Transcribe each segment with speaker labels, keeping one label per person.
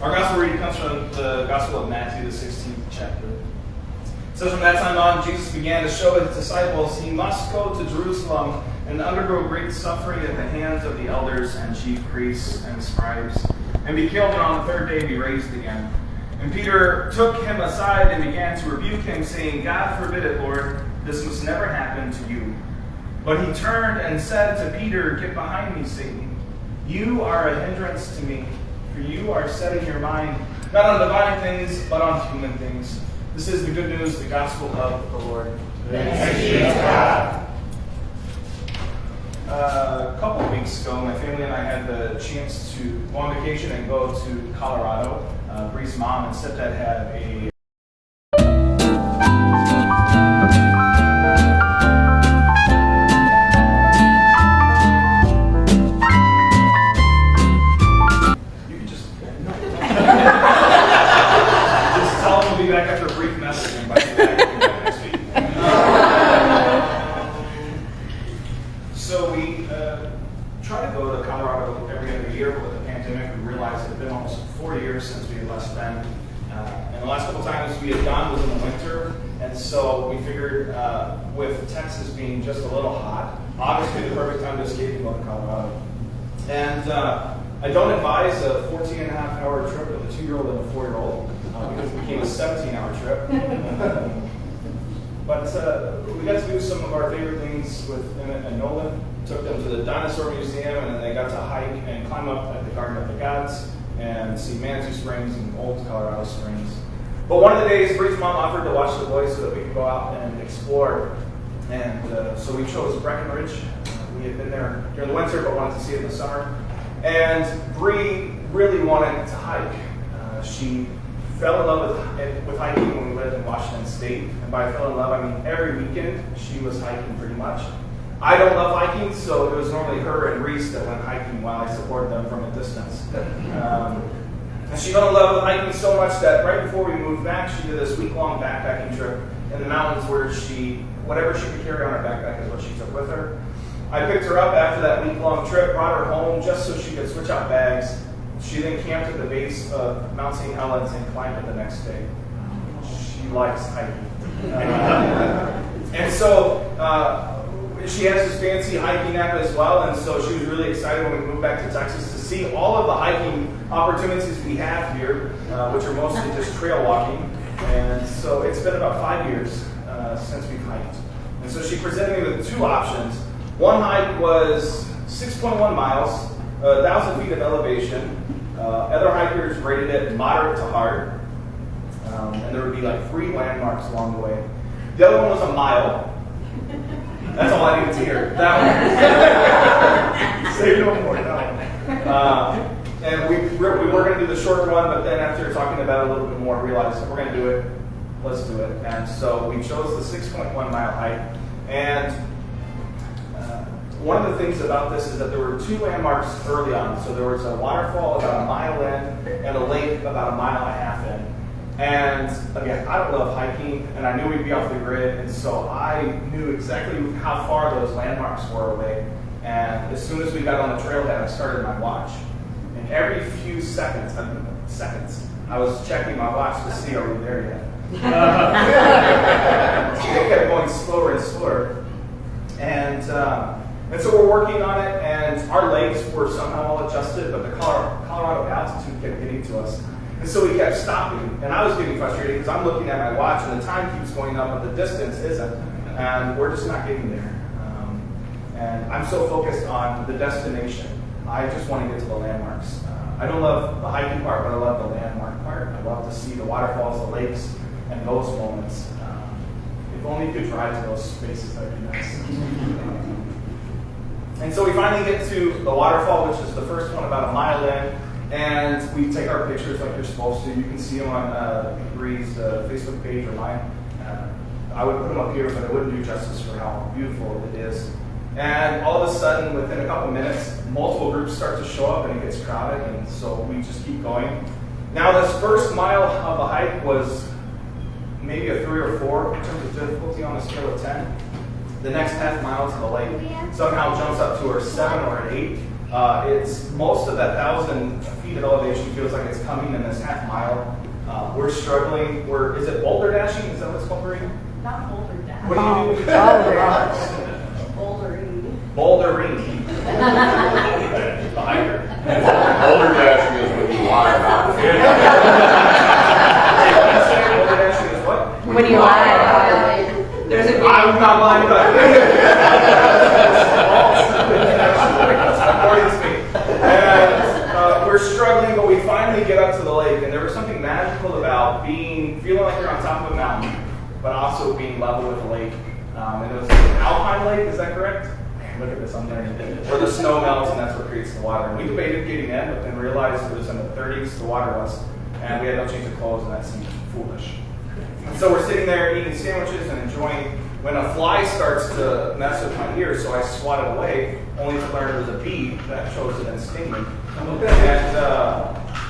Speaker 1: Our gospel reading comes from the Gospel of Matthew, the 16th chapter. It says, from that time on, Jesus began to show his disciples he must go to Jerusalem and undergo great suffering at the hands of the elders and chief priests and scribes, and be killed, and on the third day be raised again. And Peter took him aside and began to rebuke him, saying, God forbid it, Lord, this must never happen to you. But he turned and said to Peter, Get behind me, Satan. You are a hindrance to me, for you are setting your mind not on divine things, but on human things. This is the good news, the gospel of the Lord.
Speaker 2: Thanks be to God.
Speaker 1: A couple of weeks ago, my family and I had the chance to go on vacation and go to Colorado. Bree's mom and stepdad had a since we had last been. And the last couple times we had gone was in the winter, and so we figured with Texas being just a little hot, August would be the perfect time to escape and go to Colorado. And I don't advise a 14-and-a-half-hour trip with a 2-year-old and a 4-year-old because it became a 17-hour trip. But we got to do some of our favorite things with Emmett and Nolan. Took them to the Dinosaur Museum, and then they got to hike and climb up at the Garden of the Gods and see Manitou Springs and Old Colorado Springs. But one of the days, Bree's mom offered to watch the boys so that we could go out and explore. And so we chose Breckenridge. We had been there during the winter, but wanted to see it in the summer. And Bree really wanted to hike. She fell in love with hiking when we lived in Washington State. And by fell in love, I mean every weekend she was hiking pretty much. I don't love hiking, so it was normally her and Reese that went hiking while I supported them from a distance. And she fell in love with hiking so much that right before we moved back, she did this week-long backpacking trip in the mountains where whatever she could carry on her backpack is what she took with her. I picked her up after that week-long trip, brought her home just so she could switch out bags. She then camped at the base of Mount St. Helens and climbed it the next day. She likes hiking. And so she has this fancy hiking app as well, and so she was really excited when we moved back to Texas to see all of the hiking opportunities we have here, which are mostly just trail walking. And so it's been about 5 years since we've hiked. And so she presented me with 2 options. One hike was 6.1 miles, 1,000 feet of elevation. Other hikers rated it moderate to hard. And there would be like 3 landmarks along the way. The other one was a mile. That's all I needed to hear. That one. Say no more. No. And we were going to do the short one, but then after talking about it a little bit more, realized we're going to do it. Let's do it. And so we chose the 6.1 mile hike. And one of the things about this is that there were 2 landmarks early on. So there was a waterfall about a mile in and a lake about a mile and a half in. And again, I don't love hiking, and I knew we'd be off the grid, and so I knew exactly how far those landmarks were away. And as soon as we got on the trailhead, I started my watch. And every few seconds, I was checking my watch to see are we there yet. It kept going slower and slower. And so we're working on it, and our legs were somehow all adjusted, but the Colorado altitude kept getting to us. And so we kept stopping, and I was getting frustrated because I'm looking at my watch and the time keeps going up, but the distance isn't, and we're just not getting there. And I'm so focused on the destination. I just want to get to the landmarks. I don't love the hiking part, but I love the landmark part. I love to see the waterfalls, the lakes, and those moments. If only you could drive to those spaces, that would be nice. And so we finally get to the waterfall, which is the first one about a mile in. And we take our pictures like you're supposed to. You can see them on Bree's Facebook page or mine. I would put them up here, but it wouldn't do justice for how beautiful it is. And all of a sudden, within a couple minutes, multiple groups start to show up and it gets crowded, and so we just keep going. Now, this first mile of the hike was maybe a 3 or 4 in terms of difficulty on a scale of 10. The next half mile to the lake somehow jumps up to a 7 or an 8. It's most of that 1,000 feet of elevation feels like it's coming in this half mile. We're struggling. Is it boulder dashing? Is that what it's called, Marie?
Speaker 2: Not boulder dash.
Speaker 1: What do you do?
Speaker 2: Bouldering.
Speaker 1: Bouldering. The hiker.
Speaker 3: Boulder dashing is when you lie about it.
Speaker 1: Boulder dashing is what?
Speaker 4: When you lie. There's a
Speaker 1: I'm not lying about it. According to me. And we're struggling, but we finally get up to the lake, and there was something magical about feeling like you're on top of a mountain, but also being level with the lake. And it was an alpine lake, is that correct? Man, look at this, I'm learning. Where the snow melts, and that's what creates the water. And we debated getting in, but then realized it was in the 30s, the water was, and we had no change of clothes, and that seemed foolish. And so we're sitting there eating sandwiches and enjoying when a fly starts to mess with my ear, so I swat it away, only to learn it was a bee that chose to then sting me. And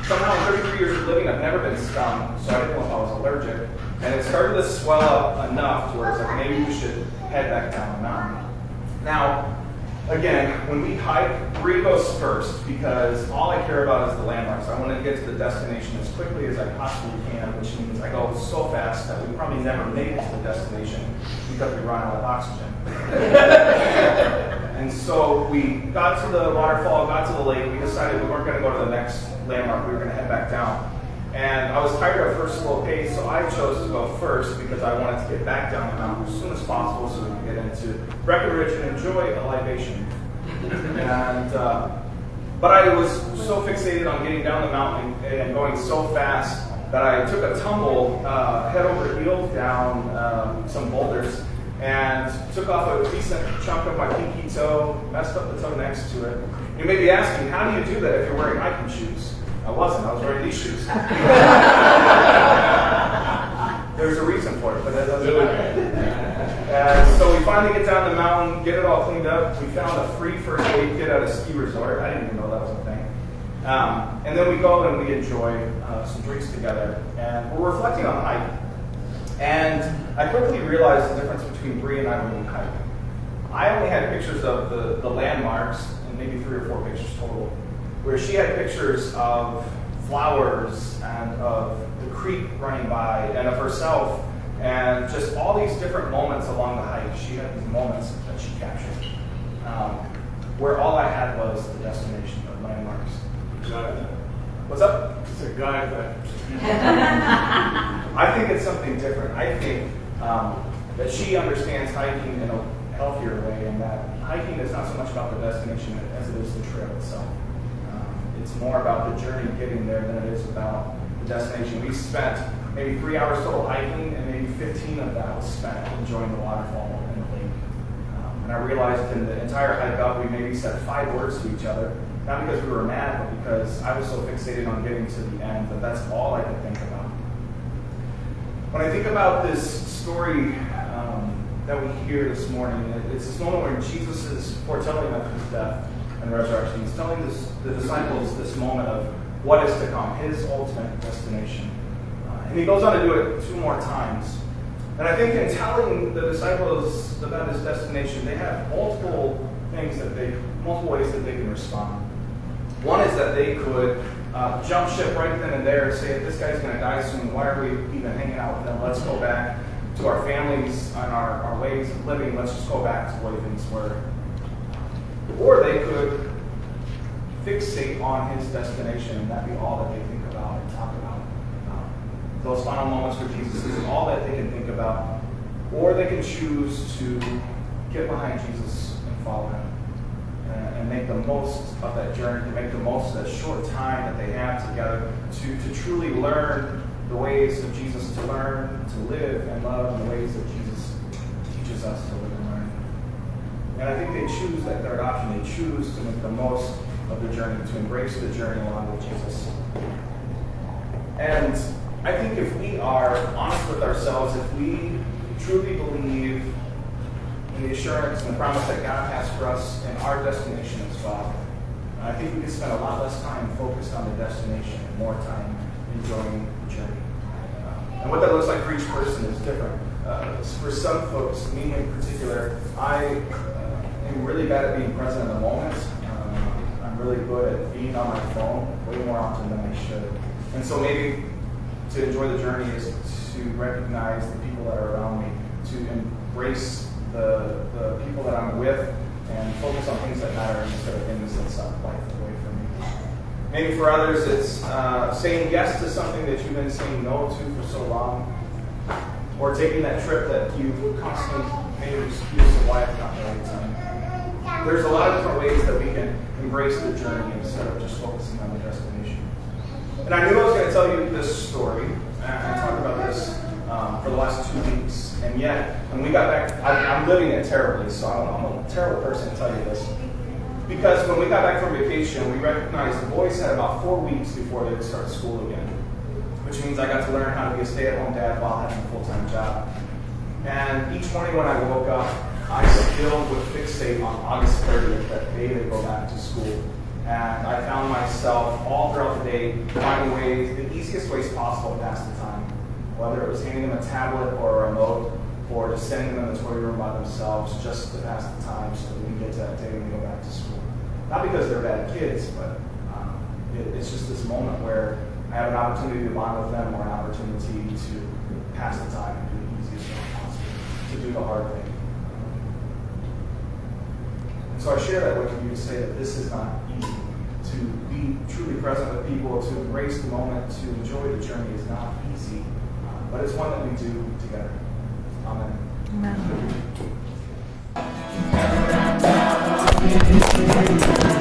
Speaker 1: somehow in 33 years of living, I've never been stung, so I didn't know if I was allergic. And it started to swell up enough to where it's like, maybe we should head back down the mountain. Now, again, when we hike, Bree goes first because all I care about is the landmarks. I want to get to the destination as quickly as I possibly can, which means I go so fast that we probably never make it to the destination because we run out of oxygen. And so we got to the waterfall, got to the lake. We decided we weren't going to go to the next landmark. We were going to head back down. And I was tired of first slow pace, so I chose to go first because I wanted to get back down the mountain as soon as possible so we could get into Breckenridge and enjoy a libation. And but I was so fixated on getting down the mountain and going so fast that I took a tumble head over heels down some boulders and took off a decent chunk of my pinky toe, messed up the toe next to it. You may be asking, how do you do that if you're wearing hiking shoes? I wasn't. I was wearing these shoes. There's a reason for it, but that doesn't matter. So we finally get down the mountain, get it all cleaned up. We found a free first aid kit at a ski resort. I didn't even know that was a thing. And then we go and we enjoy some drinks together. And we're reflecting on the hike. And I quickly realized the difference between Bree and I when we hike. I only had pictures of the landmarks, and maybe 3 or 4 pictures total, where she had pictures of flowers and of the creek running by and of herself and just all these different moments along the hike. She had these moments that she captured where all I had was the destination, the landmarks. What's up?
Speaker 3: It's a guy that.
Speaker 1: I think it's something different. I think that she understands hiking in a healthier way, and that hiking is not so much about the destination as it is the trail itself. It's more about the journey getting there than it is about the destination. We spent maybe 3 hours total hiking, and maybe 15 of that was spent enjoying the waterfall and the lake. And I realized in the entire hike up, we maybe said 5 words to each other, not because we were mad, but because I was so fixated on getting to the end that that's all I could think about. When I think about this story that we hear this morning, it's this moment where Jesus is foretelling of his death and resurrection. He's telling the disciples this moment of what is to come, his ultimate destination. And he goes on to do it 2 more times. And I think in telling the disciples about his destination, they have multiple ways that they can respond. One is that they could jump ship right then and there and say, if this guy's going to die soon, why are we even hanging out with him? Let's go back to our families and our ways of living. Let's just go back to the way things were. Or they could fixate on his destination, and that be all that they think about and talk about. Those final moments with Jesus is all that they can think about. Or they can choose to get behind Jesus and follow him and make the most of that journey, to make the most of that short time that they have together, to truly learn the ways of Jesus, to learn to live and love in the ways that Jesus teaches us to live and learn. And I think they choose that third option. They choose to make the most of the journey, to embrace the journey along with Jesus. And I think if we are honest with ourselves, if we truly believe in the assurance and the promise that God has for us and our destination as well, I think we can spend a lot less time focused on the destination and more time enjoying the journey. And what that looks like for each person is different. For some folks, me in particular, I am really bad at being present in the moment. I'm really good at being on my phone way more often than I should. And so maybe to enjoy the journey is to recognize the people that are around me, to embrace the people that I'm with, and focus on things that matter instead of things that suck life away from me. Maybe for others, it's saying yes to something that you've been saying no to for so long, or taking that trip that you constantly made an excuse of why it's not the right time. There's a lot of different ways that we can embrace the journey instead of just focusing on the destination. And I knew I was going to tell you this story, and I talked about this for the last 2 weeks, and yet, when we got back, I'm living it terribly, so I'm a terrible person to tell you this. Because when we got back from vacation, we recognized the boys had about 4 weeks before they would start school again, which means I got to learn how to be a stay-at-home dad while having a full-time job. And each morning when I woke up, I still would fixate on August 30th, that day they go back to school. And I found myself all throughout the day finding ways, the easiest ways possible to pass the time. Whether it was handing them a tablet or a remote, or just sending them in the toy room by themselves just to pass the time so that we get to that day when we go back to school. Not because they're bad kids, but it's just this moment where I have an opportunity to bond with them, or an opportunity to pass the time and do the easiest thing possible, to do the hard thing. And so I share that with you to say that this is not easy. To be truly present with people, to embrace the moment, to enjoy the journey is not easy, but it's one that we do together. Amen.
Speaker 4: Amen.